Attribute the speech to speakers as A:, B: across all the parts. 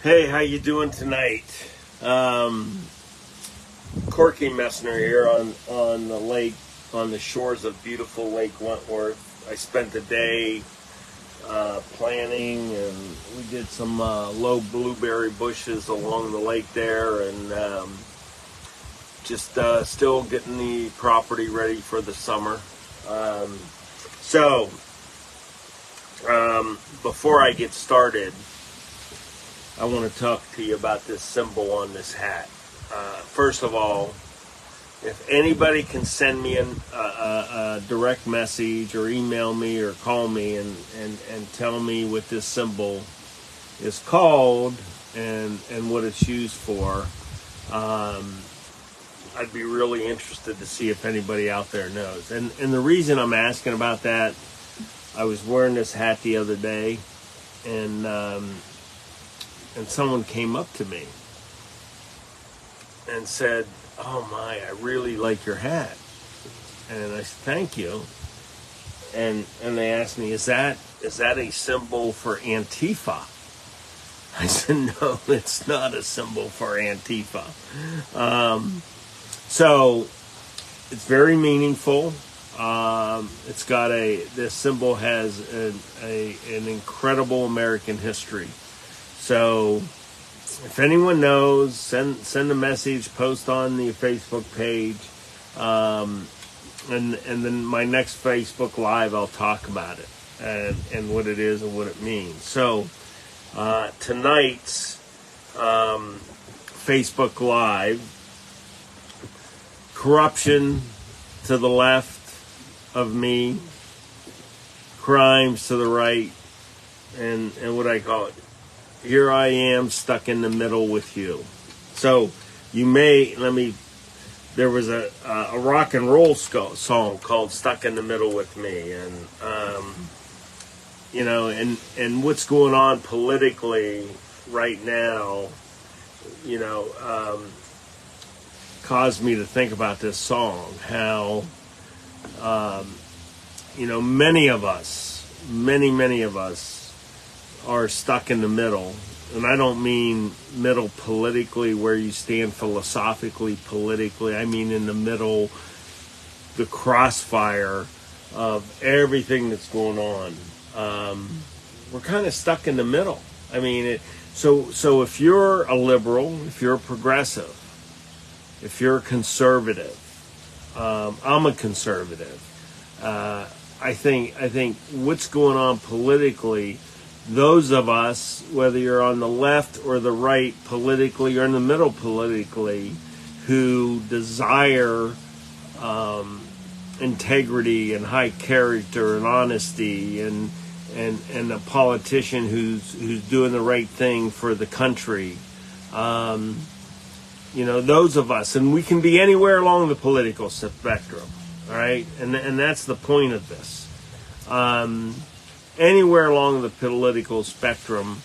A: Hey, how you doing tonight? Corky Messner here on the lake, on the shores of beautiful Lake Wentworth. I spent the day planting, and we did some low blueberry bushes along the lake there, and just still getting the property ready for the summer. Before I get started, I want to talk to you about this symbol on this hat. First of all, if anybody can send me a direct message or email me or call me and tell me what this symbol is called and what it's used for, I'd be really interested to see if anybody out there knows. And the reason I'm asking about that, I was wearing this hat the other day, and someone came up to me and said, "Oh my, I really like your hat." And I said, "Thank you." And they asked me, is that a symbol for Antifa? I said, "No, it's not a symbol for Antifa." So it's very meaningful. It's got this symbol has an incredible American history. So if anyone knows, send a message, post on the Facebook page, and then my next Facebook Live, I'll talk about it and what it is and what it means. So tonight's Facebook Live, corruption to the left of me, crimes to the right, and what I call it, here I am stuck in the middle with you. So there was a rock and roll song called "Stuck in the Middle with Me," and and what's going on politically right now, caused me to think about this song. How many of us are stuck in the middle. And I don't mean middle politically where you stand philosophically, politically. I mean in the middle, the crossfire of everything that's going on. We're kind of stuck in the middle. I mean, so if you're a liberal, if you're a progressive, if you're a conservative, I'm a conservative. I think what's going on politically, those of us, whether you're on the left or the right politically or in the middle politically, who desire integrity and high character and honesty and a politician who's doing the right thing for the country, those of us, and we can be anywhere along the political spectrum, all right? And that's the point of this. Anywhere along the political spectrum,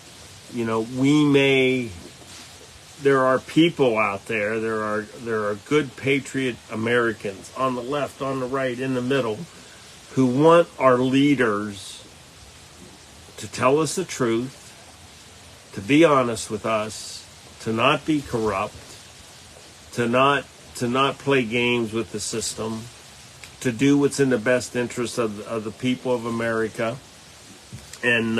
A: there are people out there, there are good patriot Americans on the left, on the right, in the middle, who want our leaders to tell us the truth, to be honest with us, to not be corrupt, to not play games with the system, to do what's in the best interest of the people of America and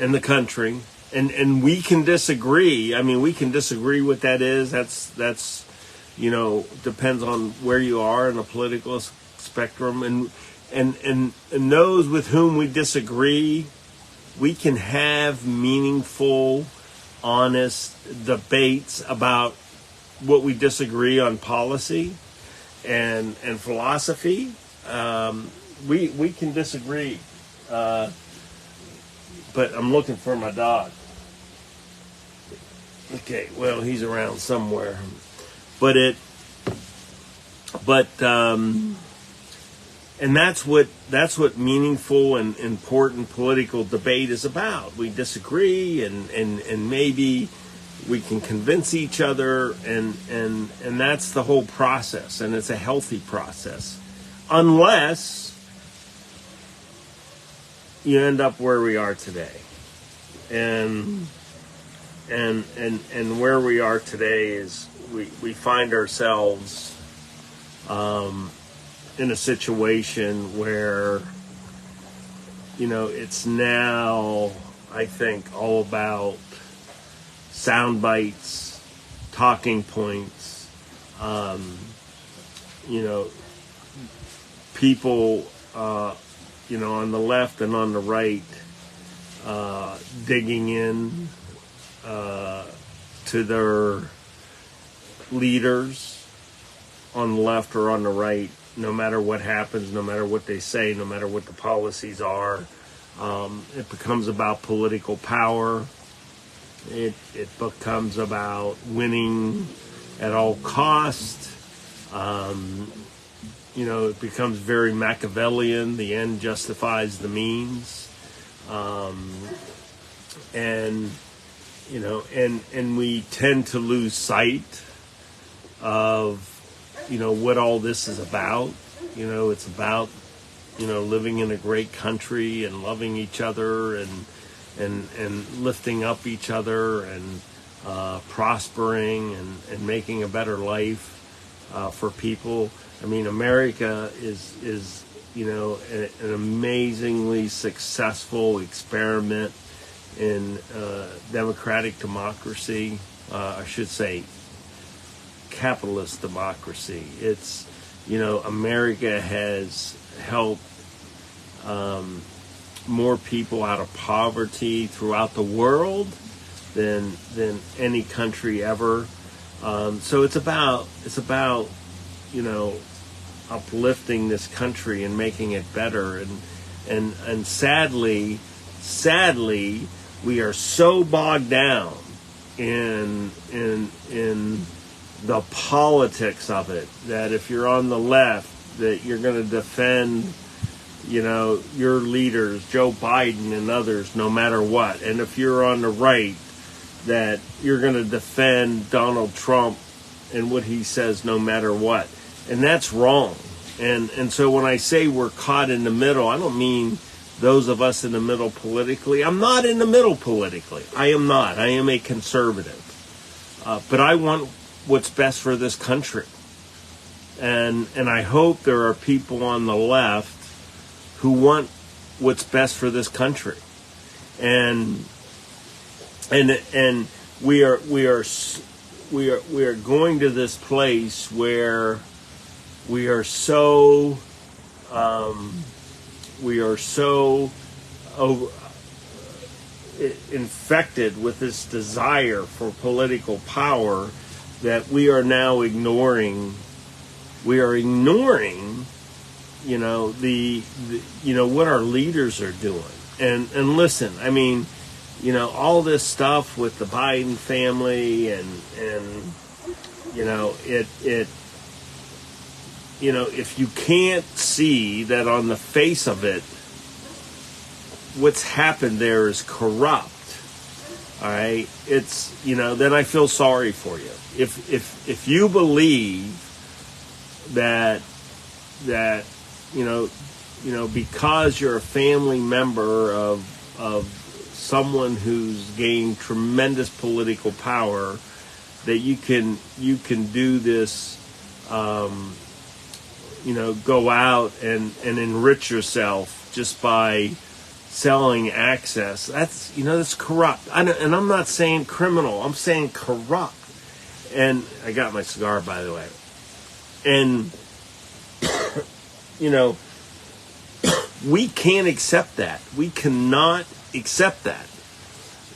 A: the country, and we can disagree. I mean, we can disagree what that is. That's depends on where you are in the political spectrum, and those with whom we disagree, we can have meaningful, honest debates about what we disagree on policy and philosophy. We can disagree. But I'm looking for my dog. Okay, well, he's around somewhere. And that's what meaningful and important political debate is about. We disagree, and maybe we can convince each other, and that's the whole process, and it's a healthy process, unless you end up where we are today. And and where we are today is we find ourselves in a situation where, it's now, I think, all about sound bites, talking points, people, on the left and on the right, digging in to their leaders on the left or on the right, no matter what happens, no matter what they say, no matter what the policies are. It becomes about political power. It becomes about winning at all cost. It becomes very Machiavellian. The end justifies the means. And we tend to lose sight of, what all this is about. It's about, living in a great country and loving each other and lifting up each other and prospering and making a better life for people. I mean, America is an amazingly successful experiment in democratic democracy. I should say capitalist democracy. It's, America has helped more people out of poverty throughout the world than any country ever. So it's about uplifting this country and making it better. And sadly, we are so bogged down in the politics of it that if you're on the left, that you're going to defend, your leaders, Joe Biden and others, no matter what. And if you're on the right, that you're going to defend Donald Trump and what he says no matter what. And that's wrong. And so when I say we're caught in the middle, I don't mean those of us in the middle politically. I'm not in the middle politically. I am not. I am a conservative. But I want what's best for this country. And I hope there are people on the left who want what's best for this country. And we are going to this place where we are so infected with this desire for political power that we are now ignoring. We are ignoring, what our leaders are doing. And listen, I mean, all this stuff with the Biden family and if you can't see that on the face of it, what's happened there is corrupt. All right, it's then I feel sorry for you. If you believe that because you're a family member of someone who's gained tremendous political power, that you can do this, go out and enrich yourself just by selling access. That's corrupt. And I'm not saying criminal. I'm saying corrupt. And I got my cigar, by the way. And we can't accept that. We cannot accept that.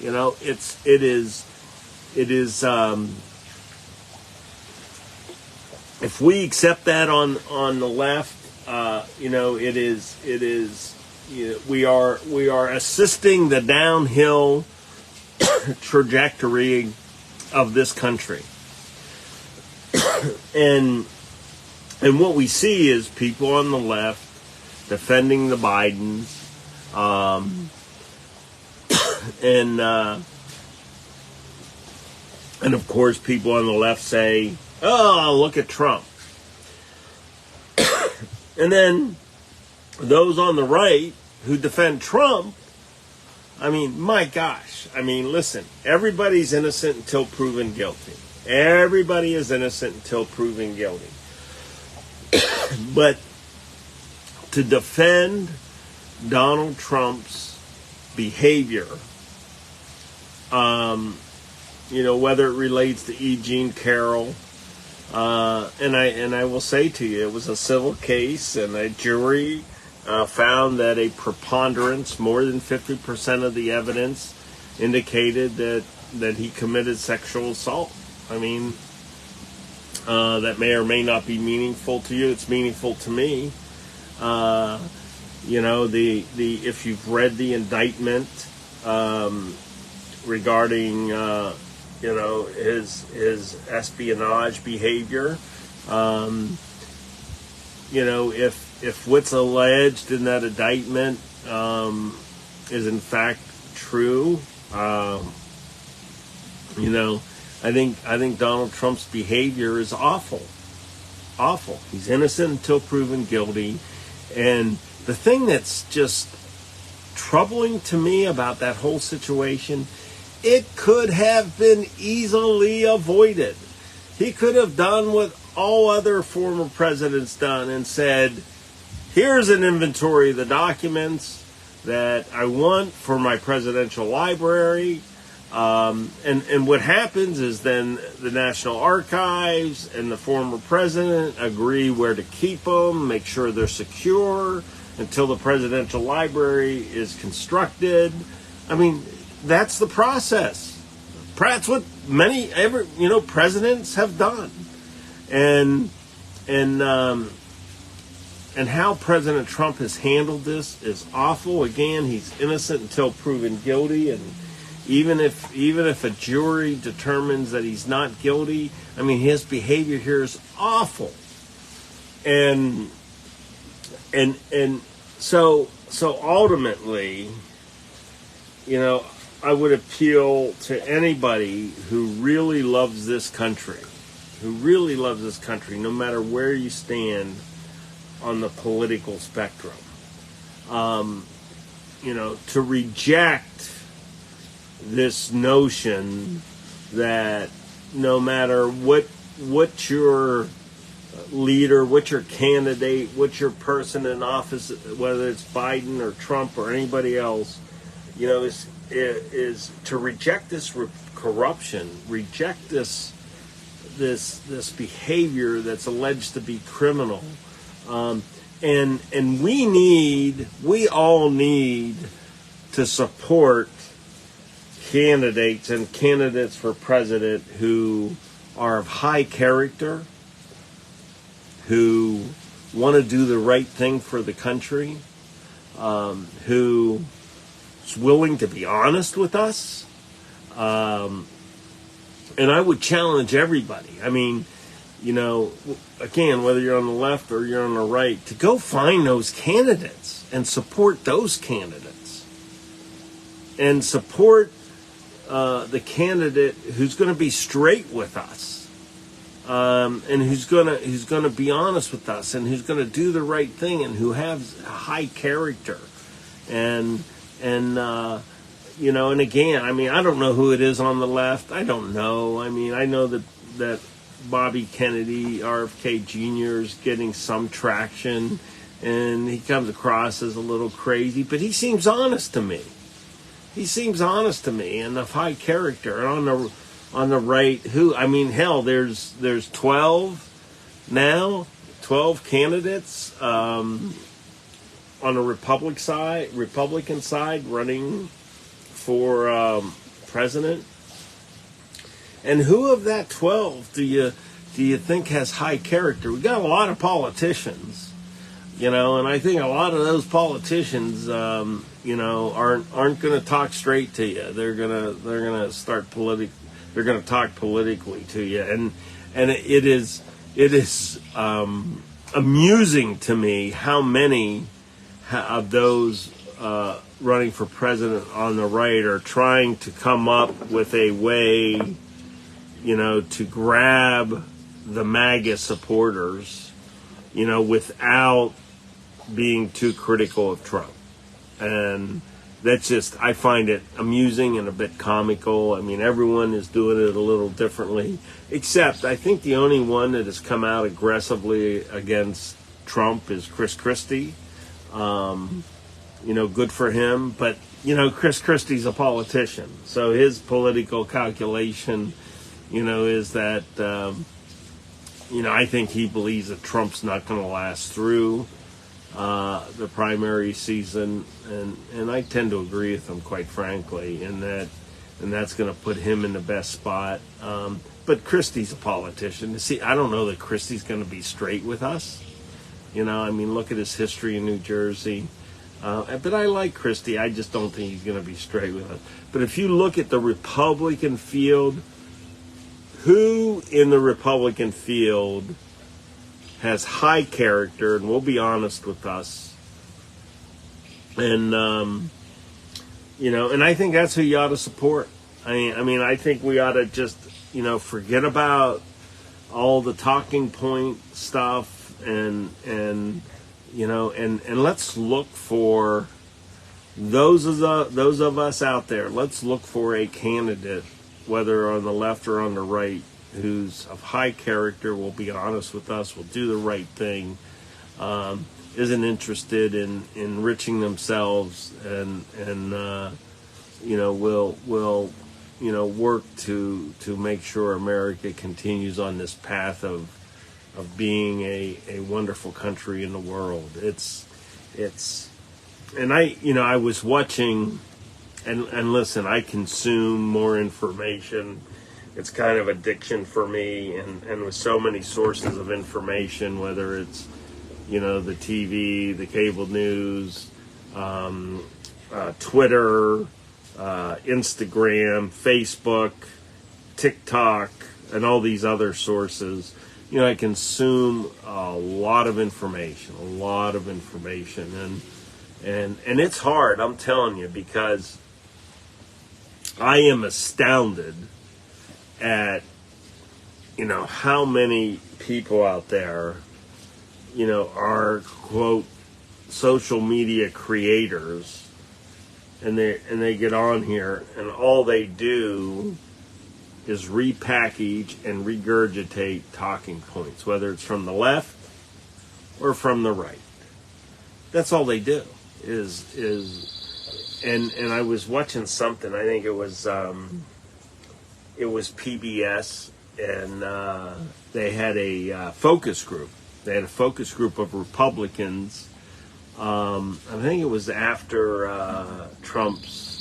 A: It is. If we accept that on the left, it is. We are assisting the downhill trajectory of this country, and what we see is people on the left defending the Bidens, and of course people on the left say, "Oh, look at Trump," and then those on the right who defend Trump I mean, my gosh. I mean, listen, everybody's innocent until proven guilty. Everybody is innocent until proven guilty. But to defend Donald Trump's behavior, whether it relates to E. Jean Carroll, and I will say to you, it was a civil case, and a jury found that a preponderance, more than 50% of the evidence, indicated that he committed sexual assault. I mean, that may or may not be meaningful to you. It's meaningful to me. If you've read the indictment regarding his espionage behavior, if what's alleged in that indictment is in fact true, I think Donald Trump's behavior is awful. Awful. He's innocent until proven guilty. And the thing that's just troubling to me about that whole situation, it could have been easily avoided. He could have done what all other former presidents done and said, here's an inventory of the documents that I want for my presidential library. And what happens is then the National Archives and the former president agree where to keep them, make sure they're secure until the presidential library is constructed. I mean, that's the process. That's what presidents have done. And how President Trump has handled this is awful. Again, he's innocent until proven guilty, and even if a jury determines that he's not guilty, I mean, his behavior here is awful. And so ultimately, I would appeal to anybody who really loves this country, no matter where you stand on the political spectrum, to reject this notion that no matter what your leader, what your candidate, what your person in office, whether it's Biden or Trump or anybody else, is to reject this corruption, reject this behavior that's alleged to be criminal, and we all need to support candidates for president who are of high character, who want to do the right thing for the country, who is willing to be honest with us. And I would challenge everybody. I mean, again, whether you're on the left or you're on the right, to go find those candidates and support those candidates. And support the candidate who's going to be straight with us, and who's going to be honest with us, and who's going to do the right thing, and who has high character, and again, I mean, I don't know who it is on the left. I don't know. I mean, I know that Bobby Kennedy, RFK Jr. is getting some traction, and he comes across as a little crazy, but he seems honest to me. And of high character. And on the right, there's 12 candidates on the Republican side running for president. And who of that 12 do you think has high character? We got a lot of politicians, and I think a lot of those politicians aren't going to talk straight to you. They're going to talk politically to you, and it is amusing to me how many of those running for president on the right are trying to come up with a way, to grab the MAGA supporters, without being too critical of Trump. And, that's just, I find it amusing and a bit comical. I mean, everyone is doing it a little differently, except I think the only one that has come out aggressively against Trump is Chris Christie. Good for him. But, Chris Christie's a politician. So his political calculation, is that, I think he believes that Trump's not going to last through the primary season, and I tend to agree with him, quite frankly, and that's going to put him in the best spot. But Christie's a politician. See, I don't know that Christie's going to be straight with us. Look at his history in New Jersey. But I like Christie. I just don't think he's going to be straight with us. But if you look at the Republican field, who in the Republican field has high character and will be honest with us, and and I think that's who you ought to support. I think we ought to just forget about all the talking point stuff and let's look for those of us out there. Let's look for a candidate, whether on the left or on the right, who's of high character, will be honest with us, will do the right thing, isn't interested in enriching themselves, and will work to make sure America continues on this path of being a wonderful country in the world. And I was watching, and listen, I consume more information. It's kind of addiction for me, and with so many sources of information, whether it's, the TV, the cable news, Twitter, Instagram, Facebook, TikTok, and all these other sources. I consume a lot of information, and it's hard, I'm telling you, because I am astounded at, how many people out there, are, quote, social media creators, and they get on here, and all they do is repackage and regurgitate talking points, whether it's from the left or from the right. That's all they do and I was watching something, I think it was PBS, and they had a focus group. They had a focus group of Republicans. I think it was after Trump's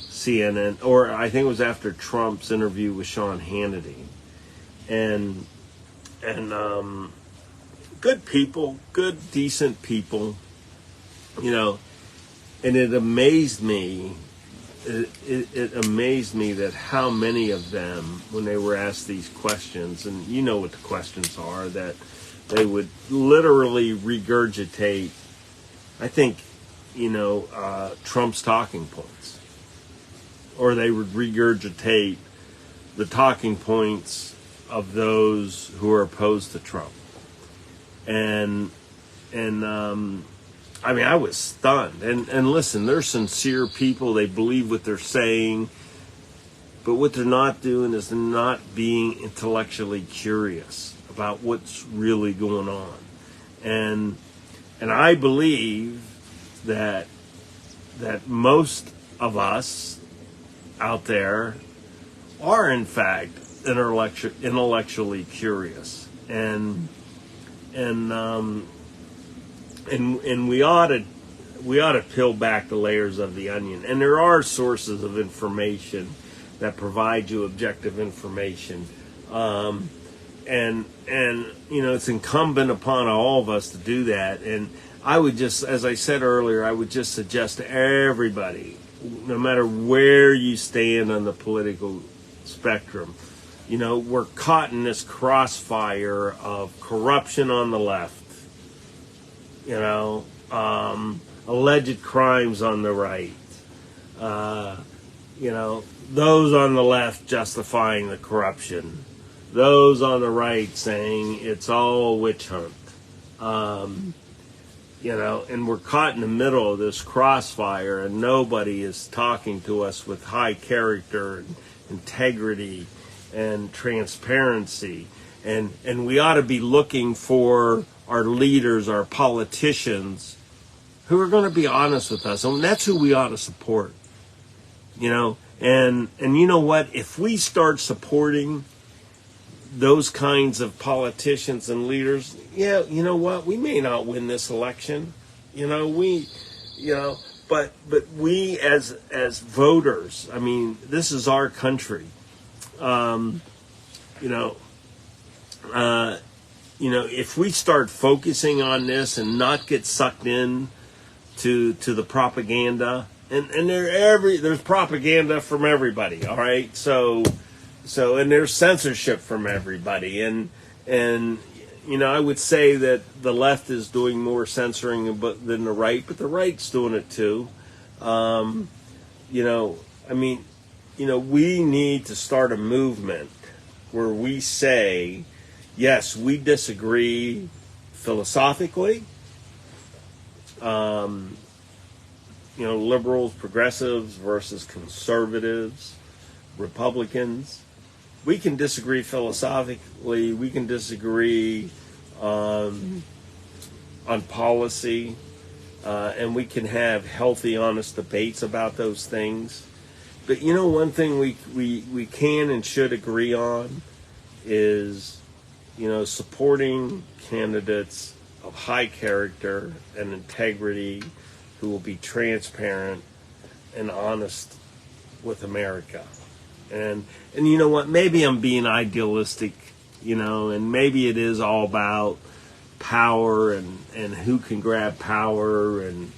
A: CNN, or I think it was after Trump's interview with Sean Hannity, and good people, good, decent people, and it amazed me. It amazed me that how many of them, when they were asked these questions, and you know what the questions are, that they would literally regurgitate, I think, Trump's talking points. Or they would regurgitate the talking points of those who are opposed to Trump. And I was stunned. And listen, they're sincere people. They believe what they're saying. But what they're not doing is they're not being intellectually curious about what's really going on. And I believe that most of us out there are, in fact, intellectually curious. And we ought to peel back the layers of the onion. And there are sources of information that provide you objective information. And it's incumbent upon all of us to do that. And I would just, as I said earlier, I would just suggest to everybody, no matter where you stand on the political spectrum, we're caught in this crossfire of corruption on the left, alleged crimes on the right, those on the left justifying the corruption, those on the right saying it's all a witch hunt. and we're caught in the middle of this crossfire, and nobody is talking to us with high character and integrity and transparency. And we ought to be looking for our leaders, our politicians, who are going to be honest with us. And that's who we ought to support. And you know what? If we start supporting those kinds of politicians and leaders, you know what? We may not win this election. But we as voters, I mean, this is our country. If we start focusing on this and not get sucked in to the propaganda, and there's propaganda from everybody, all right? So and there's censorship from everybody, and I would say that the left is doing more censoring than the right, but the right's doing it too. We need to start a movement where we say, yes, we disagree philosophically. Liberals, progressives versus conservatives, Republicans. We can disagree philosophically. We can disagree on policy, and we can have healthy, honest debates about those things. But one thing we can and should agree on is, supporting candidates of high character and integrity who will be transparent and honest with America. And you know what? Maybe I'm being idealistic, and maybe it is all about power and who can grab power and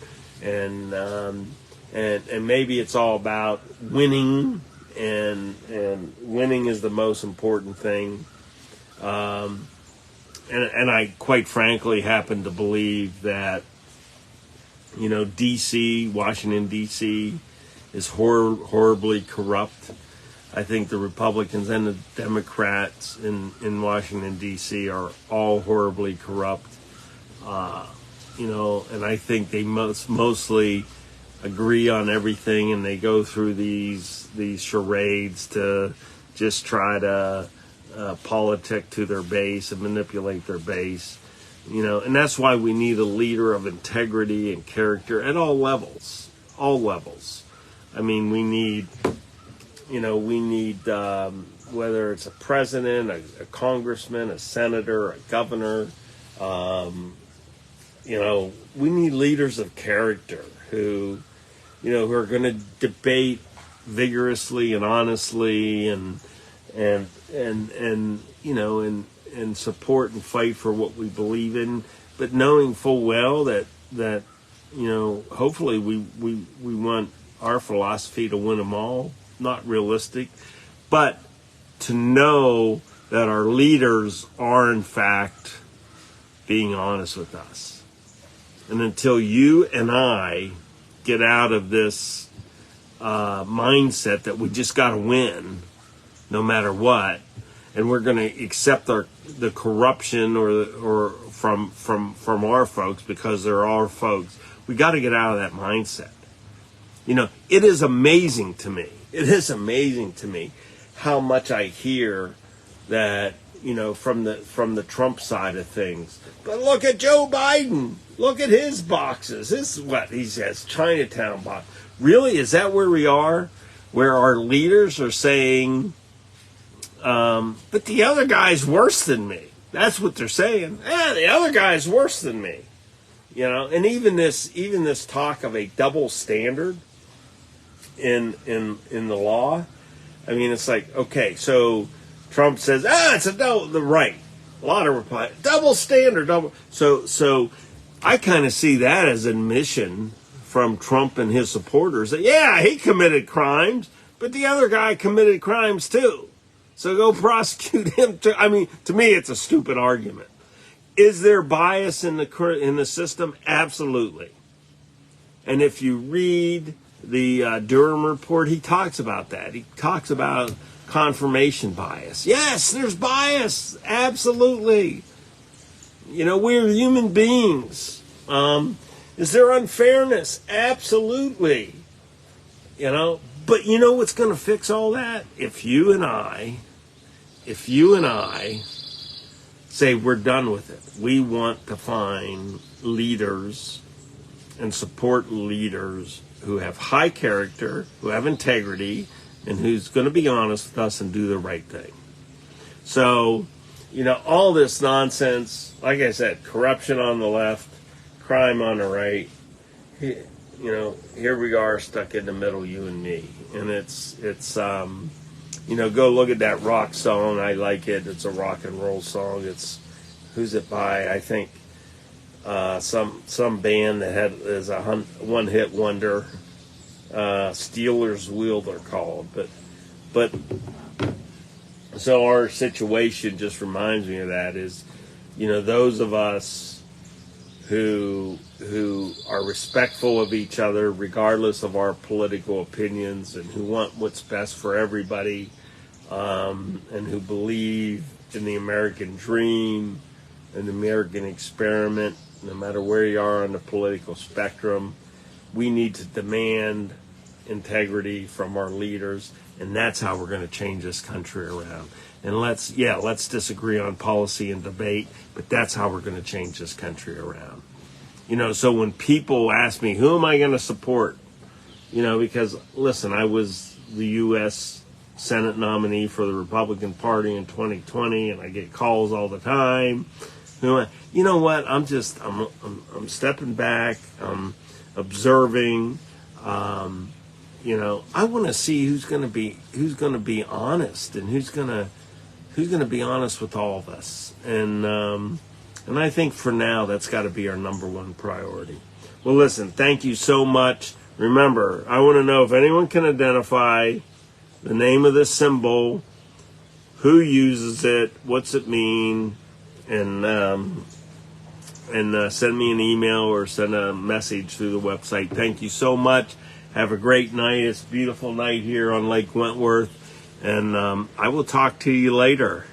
A: maybe it's all about winning, and winning is the most important thing. And I quite frankly happen to believe that, Washington, D.C. is horribly corrupt. I think the Republicans and the Democrats in Washington, D.C. are all horribly corrupt. And I think they mostly agree on everything, and they go through these charades to just try to politic to their base and manipulate their base. And that's why we need a leader of integrity and character at all levels. I mean, we need whether it's a president, a congressman, a senator, a governor, we need leaders of character who are going to debate vigorously and honestly and support and fight for what we believe in, but knowing full well that hopefully we want our philosophy to win them all. Not realistic, but to know that our leaders are in fact being honest with us. And until you and I get out of this mindset that we just got to win no matter what, and we're going to accept the corruption or from our folks because they're our folks, we got to get out of that mindset. It is amazing to me. It is amazing to me how much I hear that, from the Trump side of things. But look at Joe Biden. Look at his boxes. This is what he says, Chinatown box. Really? Is that where we are? Where our leaders are saying, but the other guy's worse than me. That's what they're saying. The other guy's worse than me. And even this talk of a double standard in the law. I mean, it's like, okay, so Trump says, it's the right. A lot of reply, double standard, double. So I kind of see that as admission from Trump and his supporters that, he committed crimes, but the other guy committed crimes too. So go prosecute him too. I mean, to me, it's a stupid argument. Is there bias in the system? Absolutely. And if you read the Durham report, he talks about that. He talks about confirmation bias. Yes, there's bias. Absolutely. We're human beings. Is there unfairness? Absolutely. But you know what's going to fix all that? If you and I say we're done with it. We want to find leaders and support leaders who have high character, who have integrity, and who's going to be honest with us and do the right thing. So, all this nonsense, like I said, corruption on the left, crime on the right, here we are stuck in the middle, you and me. And it's go look at that rock song. I like it. It's a rock and roll song. Who's it by? I think some band that is a one-hit wonder. Steelers Wheel they're called. But so our situation just reminds me of that is, those of us who are respectful of each other regardless of our political opinions and who want what's best for everybody, and who believe in the American dream and the American experiment, no matter where you are on the political spectrum. We need to demand integrity from our leaders, and that's how we're going to change this country around. And let's disagree on policy and debate, but that's how we're going to change this country around. So when people ask me, who am I going to support? Because, listen, I was the U.S. Senate nominee for the Republican Party in 2020, and I get calls all the time. You know what? I'm stepping back. I'm observing. I want to see who's going to be honest and who's going to be honest with all of us. And I think for now that's got to be our number one priority. Well, listen, thank you so much. Remember, I want to know if anyone can identify the name of this symbol, who uses it, what's it mean, and send me an email or send a message through the website. Thank you so much. Have a great night. It's a beautiful night here on Lake Wentworth, and I will talk to you later.